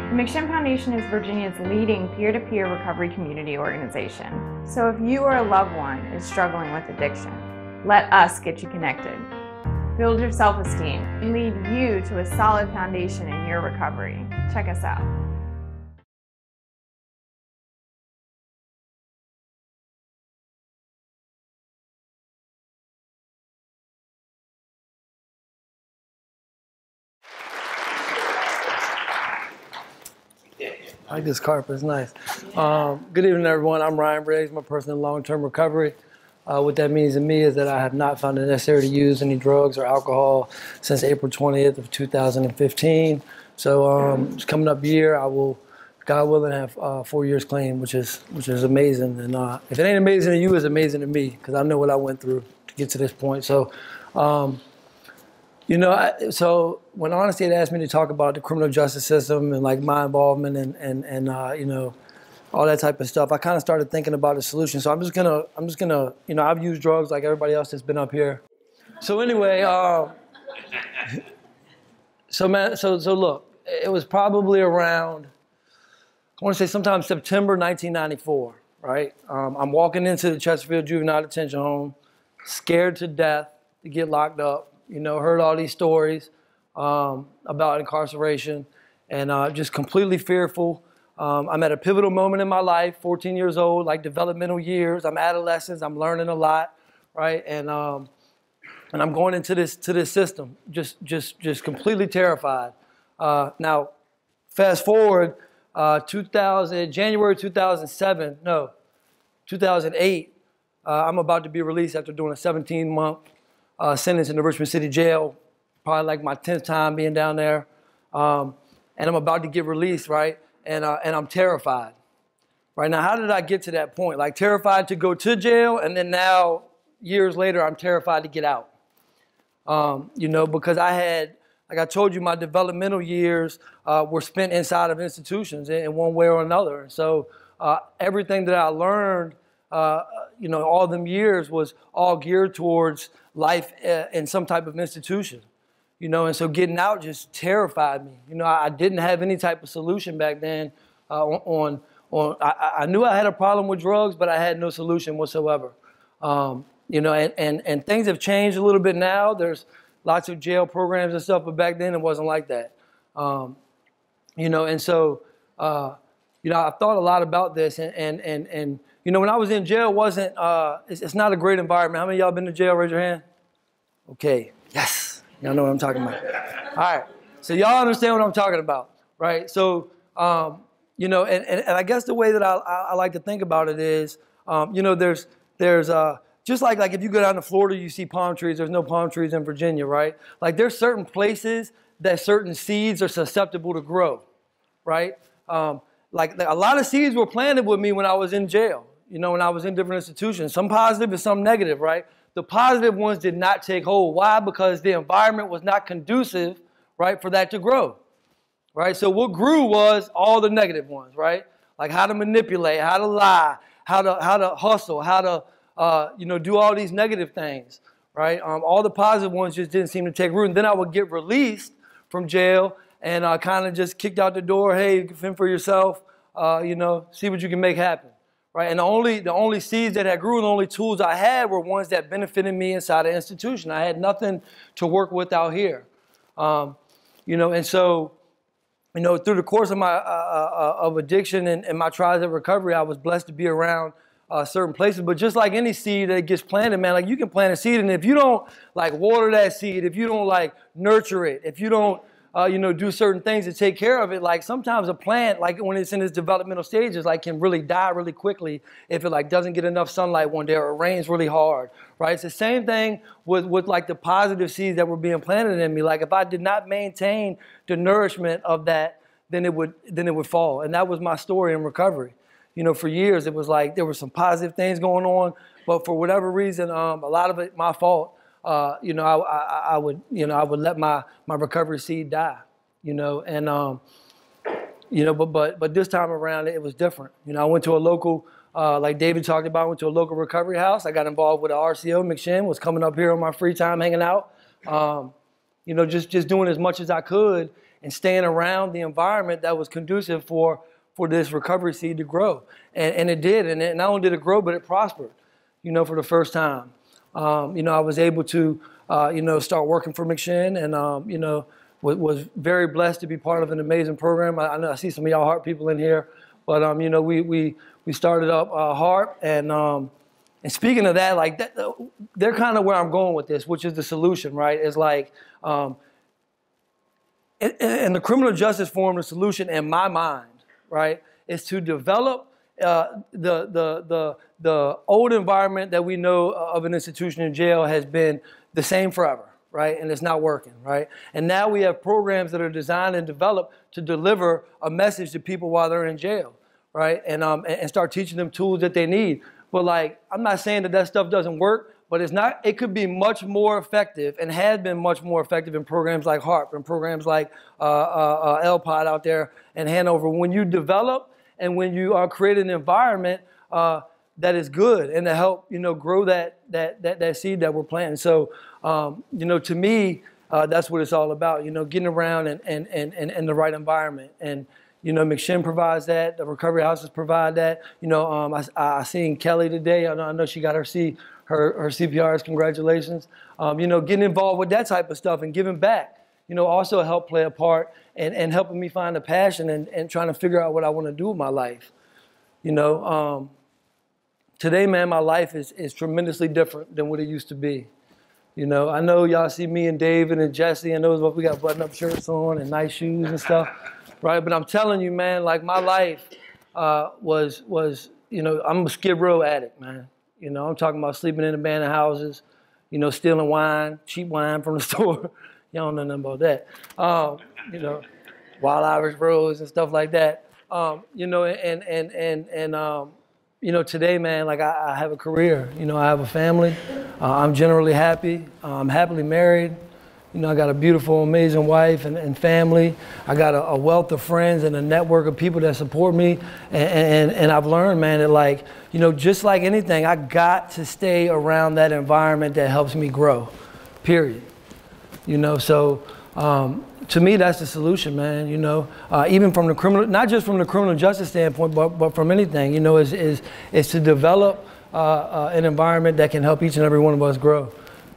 The McShin Foundation is Virginia's leading peer-to-peer recovery community organization. So if you or a loved one is struggling with addiction, let us get you connected. Build your self-esteem and lead you to a solid foundation in your recovery. Check us out. I like this carpet, it's nice. Good evening, everyone. I'm Ryan Briggs, my person in long-term recovery. What that means to me is that I have not found it necessary to use any drugs or alcohol since April 20th of 2015. So it's coming up year, I will, God willing, have 4 years clean, which is amazing. And if it ain't amazing to you, it's amazing to me, because I know what I went through to get to this point. So, so when Honesty had asked me to talk about the criminal justice system and like my involvement and all that type of stuff, I kind of started thinking about a solution. So I'm just gonna, I've used drugs like everybody else that's been up here. So anyway, so look, it was probably around, I want to say sometime September 1994, right? I'm walking into the Chesterfield Juvenile Detention Home, scared to death to get locked up. Heard all these stories about incarceration and just completely fearful. I'm at a pivotal moment in my life, 14 years old, like developmental years. I'm adolescent, I'm learning a lot, right? And I'm going into this system, just completely terrified. Now, fast forward, January 2008, I'm about to be released after doing a 17-month sentence in the Richmond City Jail, probably like my 10th time being down there. And I'm about to get released, right? And I'm terrified. Right now, how did I get to that point? Like terrified to go to jail, and then now, years later, I'm terrified to get out. Because I had, like I told you, my developmental years were spent inside of institutions in one way or another. And so everything that I learned, all them years was all geared towards life in some type of institution. And so getting out just terrified me. I didn't have any type of solution back then I knew I had a problem with drugs, but I had no solution whatsoever. And things have changed a little bit now. There's lots of jail programs and stuff, but back then it wasn't like that. And so, I thought a lot about this and when I was in jail, it's not a great environment. How many of y'all been to jail? Raise your hand. Okay, yes. Y'all know what I'm talking about. All right, so y'all understand what I'm talking about, right? So, and I guess the way that I like to think about it is, there's just like if you go down to Florida, you see palm trees. There's no palm trees in Virginia, right? Like there's certain places that certain seeds are susceptible to grow, right? Like a lot of seeds were planted with me when I was in jail, when I was in different institutions. Some positive and some negative, right? The positive ones did not take hold. Why? Because the environment was not conducive, right, for that to grow, right? So what grew was all the negative ones, right? Like how to manipulate, how to lie, how to hustle, how to do all these negative things, right? All the positive ones just didn't seem to take root. And then I would get released from jail and kind of just kicked out the door. Hey, you can fend for yourself. See what you can make happen. Right, and the only seeds that had grew, the only tools I had were ones that benefited me inside the institution. I had nothing to work with out here, and so, through the course of my of addiction and my trials of recovery, I was blessed to be around certain places. But just like any seed that gets planted, man, like you can plant a seed, and if you don't like water that seed, if you don't like nurture it, if you don't do certain things to take care of it. Like sometimes a plant, like when it's in its developmental stages, like can really die really quickly if it like doesn't get enough sunlight one day or it rains really hard, right? It's the same thing with like the positive seeds that were being planted in me. Like if I did not maintain the nourishment of that, then it would fall. And that was my story in recovery. For years it was like there were some positive things going on, but for whatever reason, a lot of it my fault. I would let my recovery seed die, but this time around it was different. I went to a local, like David talked about, I went to a local recovery house. I got involved with an RCO, McShin, was coming up here on my free time, hanging out, just doing as much as I could. and staying around the environment that was conducive for this recovery seed to grow. And it did, and not only did it grow, but it prospered, for the first time. I was able to, start working for McShin, and, was very blessed to be part of an amazing program. I know I see some of y'all Heart people in here, but, we started up Heart, and speaking of that, like that, they're kind of where I'm going with this, which is the solution, right? Is like, in the criminal justice forum, the solution in my mind, right, is to develop the old environment that we know of an institution in jail has been the same forever, right? And it's not working, right? And now we have programs that are designed and developed to deliver a message to people while they're in jail, right? And start teaching them tools that they need. But like, I'm not saying that stuff doesn't work, but it's not. It could be much more effective and has been much more effective in programs like HARP and programs like LPOD out there in Hanover. When you develop and when you create an environment that is good and to help grow that seed that we're planting. So to me, that's what it's all about. Getting around and the right environment. And McShin provides that. The recovery houses provide that. I seen Kelly today. I know she got her CPRs. Congratulations. Getting involved with that type of stuff and giving back. Also helped play a part and helping me find a passion and trying to figure out what I want to do with my life. Today, man, my life is tremendously different than what it used to be. I know y'all see me and David and Jesse and those, we got button-up shirts on and nice shoes and stuff, right? But I'm telling you, man, like my life was I'm a Skid Row addict, man. I'm talking about sleeping in abandoned houses, stealing wine, cheap wine from the store. Y'all don't know nothing about that. Wild Irish Rose and stuff like that. Today, man, like I have a career. I have a family. I'm generally happy. I'm happily married. I got a beautiful, amazing wife and family. I got a wealth of friends and a network of people that support me. And I've learned, man, that like, just like anything, I got to stay around that environment that helps me grow, period. So to me, that's the solution, man. Even from the criminal, not just from the criminal justice standpoint, but from anything, is to develop an environment that can help each and every one of us grow.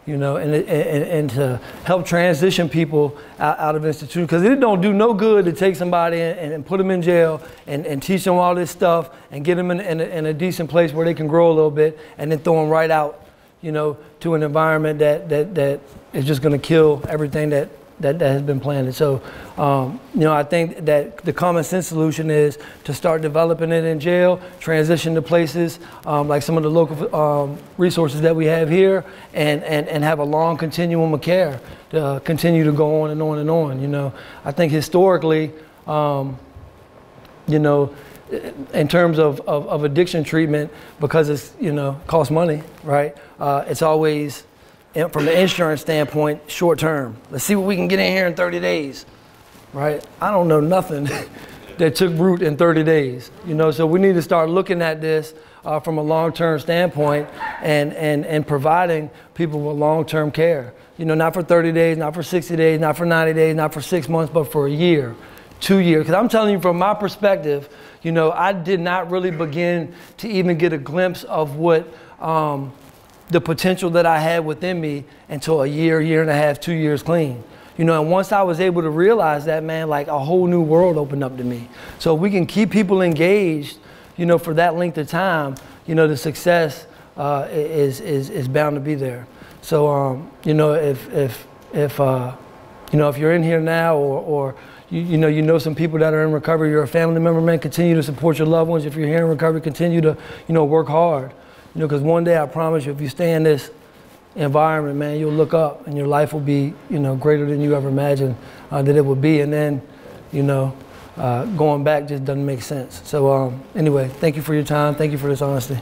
And to help transition people out of institutions. Because it don't do no good to take somebody and put them in jail and teach them all this stuff and get them in a decent place where they can grow a little bit and then throw them right out, to an environment that is just going to kill everything that has been planted. So, I think that the common sense solution is to start developing it in jail, transition to places like some of the local resources that we have here, and have a long continuum of care to continue to go on and on and on. I think historically, in terms of addiction treatment, because it's, costs money, right? It's always, from the insurance standpoint, short term. Let's see what we can get in here in 30 days, right? I don't know nothing that took root in 30 days, so we need to start looking at this from a long-term standpoint and providing people with long-term care. Not for 30 days, not for 60 days, not for 90 days, not for 6 months, but for a year, 2 years. Because I'm telling you from my perspective, I did not really begin to even get a glimpse of what the potential that I had within me until a year and a half, 2 years clean. And once I was able to realize that, man, like a whole new world opened up to me. So if we can keep people engaged, for that length of time, the success is bound to be there. So, if you're in here now or you know some people that are in recovery, you're a family member, man, continue to support your loved ones. If you're here in recovery, continue to, work hard. Because one day, I promise you, if you stay in this environment, man, you'll look up and your life will be, greater than you ever imagined that it would be. And then, going back just doesn't make sense. So anyway, thank you for your time. Thank you for this honesty.